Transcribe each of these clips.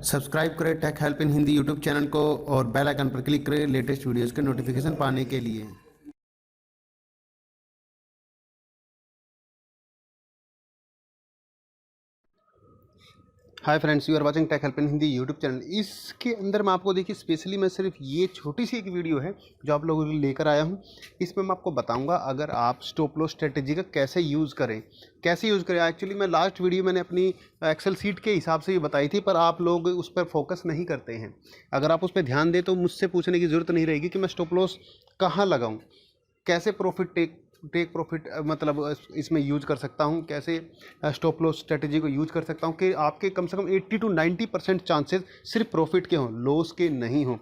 Subscribe करें tech help in Hindi YouTube channel को और बेल आइकन पर क्लिक करें लेटेस्ट वीडियोस के नोटिफिकेशन पाने के लिए। Hi friends, you are watching tech help in Hindi YouTube channel. इसके अंदर मैं आपको देखिए स्पेशली मैं सिर्फ ये छोटी सी एक वीडियो है जो आप लोगों के लिए लेकर आया हूँ। इसमें मैं आपको बताऊंगा अगर आप स्टॉप लॉस स्ट्रेटेजी का कैसे यूज़ करें। एक्चुअली मैं लास्ट वीडियो मैंने अपनी एक्सेल सीट के हिसाब से ये बताई थी, पर आप लोग उस पर फोकस नहीं करते हैं। अगर आप उस पर ध्यान दें तो मुझसे पूछने की ज़रूरत नहीं रहेगी कि मैं स्टॉप लॉस कहाँ लगाऊँ, कैसे प्रॉफिट टेक प्रॉफिट मतलब इसमें यूज कर सकता हूँ, कैसे स्टॉप लॉस स्ट्रेटजी को यूज कर सकता हूँ कि आपके कम से कम 80 to 90% चांसेस सिर्फ प्रॉफिट के हों, लॉस के नहीं हों।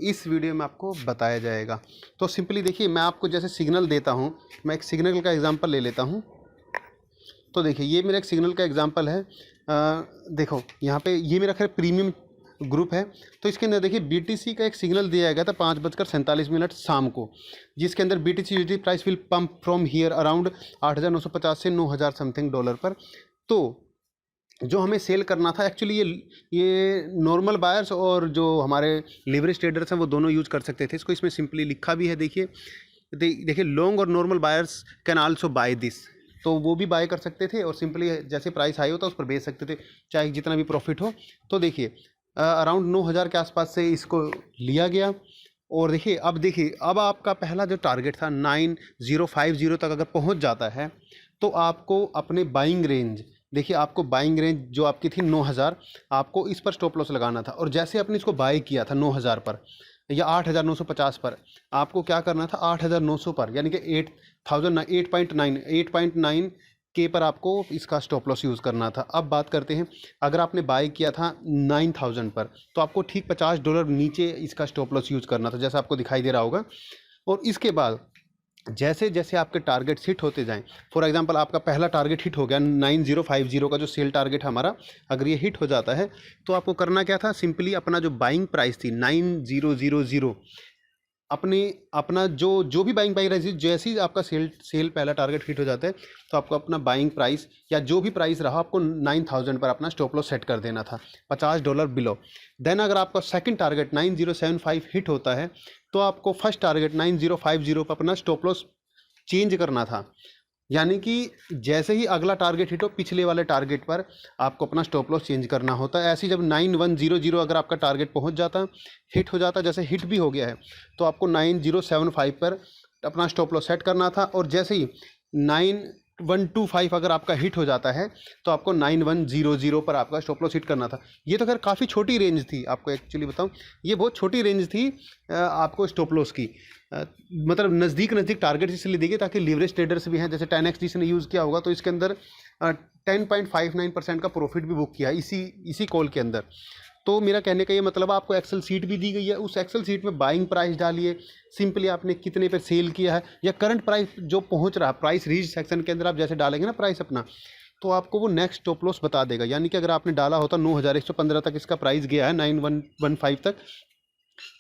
इस वीडियो में आपको बताया जाएगा। तो सिंपली देखिए, मैं आपको जैसे सिग्नल देता हूँ, मैं एक सिग्नल का एग्जांपल ले लेता हूँ। तो देखिए, ये मेरा एक सिग्नल का एग्जांपल है। देखो यहाँ पे ये मेरा खैर प्रीमियम ग्रुप है। तो इसके अंदर देखिए बीटीसी का एक सिग्नल दिया गया था 5:47 शाम को, जिसके अंदर BTC USD price will pump from here around 8,950 से 9,000 समथिंग डॉलर पर। तो जो हमें सेल करना था एक्चुअली ये नॉर्मल बायर्स और जो हमारे लिवरेज ट्रेडर्स हैं वो दोनों यूज कर सकते थे इसको। इसमें सिंपली लिखा भी है, देखिए लॉन्ग और normal buyers can also by this. तो वो भी बाय कर सकते थे और सिंपली जैसे प्राइस हाई होता है उस पर बेच सकते थे, चाहे जितना भी प्रॉफिट हो। तो देखिए अराउंड 9,000 के आसपास से इसको लिया गया। और देखिए अब आपका पहला जो टारगेट था 9,050 तक अगर पहुंच जाता है तो आपको अपने बाइंग रेंज, देखिए आपको बाइंग रेंज जो आपकी थी 9,000, आपको इस पर स्टॉप लॉस लगाना था। और जैसे आपने इसको बाय किया था 9,000 पर या 8,950 पर, आपको क्या करना था 8,900 पर, यानी कि 8.9 के पर आपको इसका स्टॉप लॉस यूज़ करना था। अब बात करते हैं, अगर आपने बाय किया था 9,000 पर तो आपको ठीक $50 नीचे इसका स्टॉप लॉस यूज़ करना था, जैसा आपको दिखाई दे रहा होगा। और इसके बाद जैसे जैसे आपके टारगेट्स हिट होते जाएं, फॉर एग्जांपल आपका पहला टारगेट हिट हो गया 9,050 का जो सेल टारगेट हमारा, अगर ये हिट हो जाता है तो आपको करना क्या था, सिंपली अपना जो बाइंग प्राइस थी 9,000, अपना जो भी बाइंग प्राइस है, जैसे ही आपका सेल पहला टारगेट हिट हो जाता है तो आपको अपना बाइंग प्राइस या जो भी प्राइस रहा आपको 9,000 पर अपना स्टॉप लॉस सेट कर देना था, $50 बिलो। देन अगर आपका सेकंड टारगेट 9,075 हिट होता है तो आपको फर्स्ट टारगेट 9,050 पर अपना स्टॉप लॉस चेंज करना था। यानी कि जैसे ही अगला टारगेट हिट हो, पिछले वाले टारगेट पर आपको अपना स्टॉप लॉस चेंज करना होता है। ऐसे ही जब 9,100 अगर आपका टारगेट पहुंच जाता, हिट हो जाता, जैसे हिट भी हो गया है तो आपको 9,075 पर अपना स्टॉप लॉस सेट करना था। और जैसे ही 9,125 अगर आपका हिट हो जाता है तो आपको 9,100 पर आपका स्टॉप लॉस हिट करना था। ये तो खैर काफ़ी छोटी रेंज थी, आपको एक्चुअली बताऊं ये बहुत छोटी रेंज थी आपको स्टॉप लॉस की। मतलब नज़दीक टारगेट इसलिए देखिए ताकि लीवरेज ट्रेडर्स भी हैं, जैसे 10x जिसने यूज़ किया होगा तो इसके अंदर 10.59% का प्रॉफिट भी बुक किया इसी कॉल के अंदर। तो मेरा कहने का ये मतलब, आपको एक्सेल सीट भी दी गई है, उस एक्सेल सीट में बाइंग प्राइस डालिए, सिंपली आपने कितने पे सेल किया है या करंट प्राइस जो पहुंच रहा है, प्राइस रीच सेक्शन के अंदर आप जैसे डालेंगे ना प्राइस अपना, तो आपको वो नेक्स्ट स्टॉप लॉस बता देगा। यानी कि अगर आपने डाला होता 9,115 तक इसका प्राइस गया है 9,115 तक,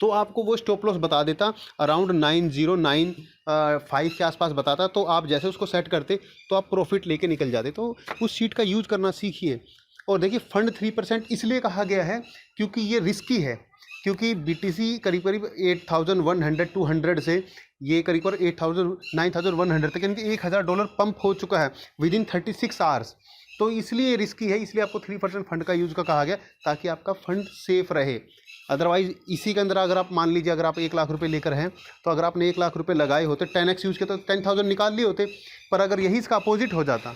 तो आपको वो स्टॉप लॉस बता देता अराउंड 9,095 के आसपास बताता। तो आप जैसे उसको सेट करते तो आप प्रॉफिट लेके निकल जाते। तो उस शीट का यूज़ करना सीखिए। और देखिए फंड 3% इसलिए कहा गया है क्योंकि ये रिस्की है, क्योंकि बीटीसी करीब करीब 8,100 से ये करीब 9,100 तक, यानी कि $1,000 पंप हो चुका है विद इन 36 आवर्स। तो इसलिए रिस्की है, इसलिए आपको 3% फंड का यूज़ का कहा गया ताकि आपका फंड सेफ रहे। अदरवाइज इसी के अंदर अगर आप मान लीजिए अगर आप 1 लाख रुपए लेकर हैं तो अगर आपने 1 लाख रुपए लगाए होते 10x यूज़ के तो 10,000 निकाल लिए होते, पर अगर यही इसका अपोजिट हो जाता।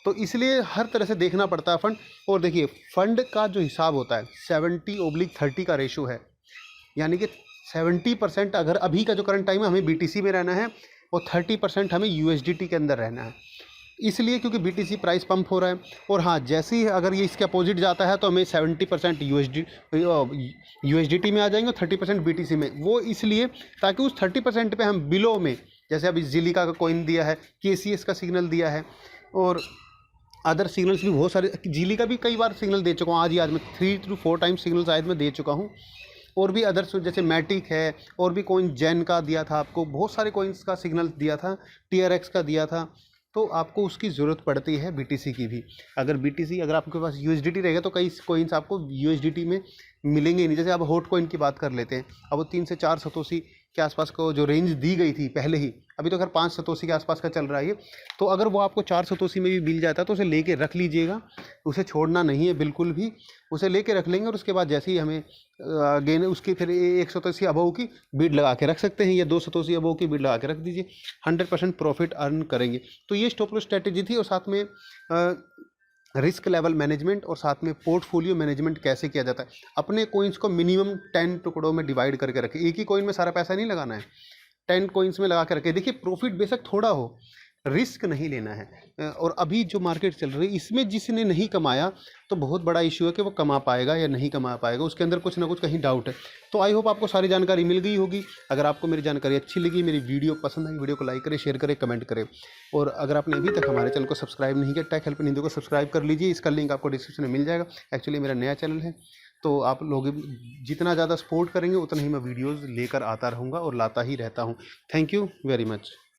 तो इसलिए हर तरह से देखना पड़ता है फंड। और देखिए फंड का जो हिसाब होता है 70/30 का रेशो है, यानी कि 70% अगर अभी का जो करंट टाइम है हमें बीटीसी में रहना है और 30% हमें यूएसडीटी के अंदर रहना है, इसलिए क्योंकि बीटीसी प्राइस पंप हो रहा है। और हाँ, जैसे ही अगर ये इसके अपोजिट जाता है तो हमें 70% यूएसडीटी में आ जाएंगे और 30% बीटीसी में। वो इसलिए ताकि उस 30% पे हम बिलो में, जैसे अभी जिलिका का कॉइन दिया है, केसीएस का सिग्नल दिया है और अदर सिग्नल्स भी बहुत सारे, जिली का भी कई बार सिग्नल दे चुका हूँ, आज मैं 3 to 4 टाइम्स सिग्नल शायद मैं दे चुका हूँ। और भी अदर जैसे मैटिक है, और भी कॉइन जेन का दिया था आपको, बहुत सारे कॉइन्स का सिग्नल दिया था, TRX का दिया था। तो आपको उसकी ज़रूरत पड़ती है BTC की भी। अगर आपके पास USDT रहेगा तो कई कोइंस आपको USDT में मिलेंगे ही नहीं। जैसे अब हॉट कॉइन की बात कर लेते हैं, अब वो 3 से 4 सतोशी के आसपास को जो रेंज दी गई थी पहले ही, अभी तो खैर 5 सतोशी के आसपास का चल रहा है ये। तो अगर वो आपको 4 सतोशी में भी मिल जाता है तो उसे लेके रख लीजिएगा, उसे छोड़ना नहीं है बिल्कुल भी। उसे लेके रख लेंगे और उसके बाद जैसे ही हमें गेन उसकी फिर 1 सतोशी अबव की बिड लगा के रख सकते हैं, या 2 सतोशी अबव की बिड लगा के रख दीजिए, 100% प्रॉफिट अर्न करेंगे। तो ये स्टॉप लॉस स्ट्रैटेजी थी, और साथ में रिस्क लेवल मैनेजमेंट और साथ में पोर्टफोलियो मैनेजमेंट कैसे किया जाता है। अपने कोइंस को मिनिमम 10 टुकड़ों में डिवाइड करके रखें, एक ही कोइन में सारा पैसा नहीं लगाना है, 10 कोइंस में लगा के रखें। देखिए प्रॉफिट बेशक थोड़ा हो, रिस्क नहीं लेना है। और अभी जो मार्केट चल रही है इसमें जिसने नहीं कमाया तो बहुत बड़ा इशू है कि वो कमा पाएगा या नहीं कमा पाएगा, उसके अंदर कुछ ना कुछ कहीं डाउट है। तो आई होप आपको सारी जानकारी मिल गई होगी। अगर आपको मेरी जानकारी अच्छी लगी, मेरी वीडियो पसंद आई, वीडियो को लाइक करें, शेयर करें, कमेंट करें। और अगर आपने अभी तक हमारे चैनल को सब्सक्राइब नहीं किया, टेक हेल्प इन हिंदी को सब्सक्राइब कर लीजिए, इसका लिंक आपको डिस्क्रिप्शन में मिल जाएगा। एक्चुअली मेरा नया चैनल है, तो आप लोग जितना ज़्यादा सपोर्ट करेंगे उतना ही मैं वीडियोज़ लेकर आता रहूँगा और लाता ही रहता हूँ। Thank you very much.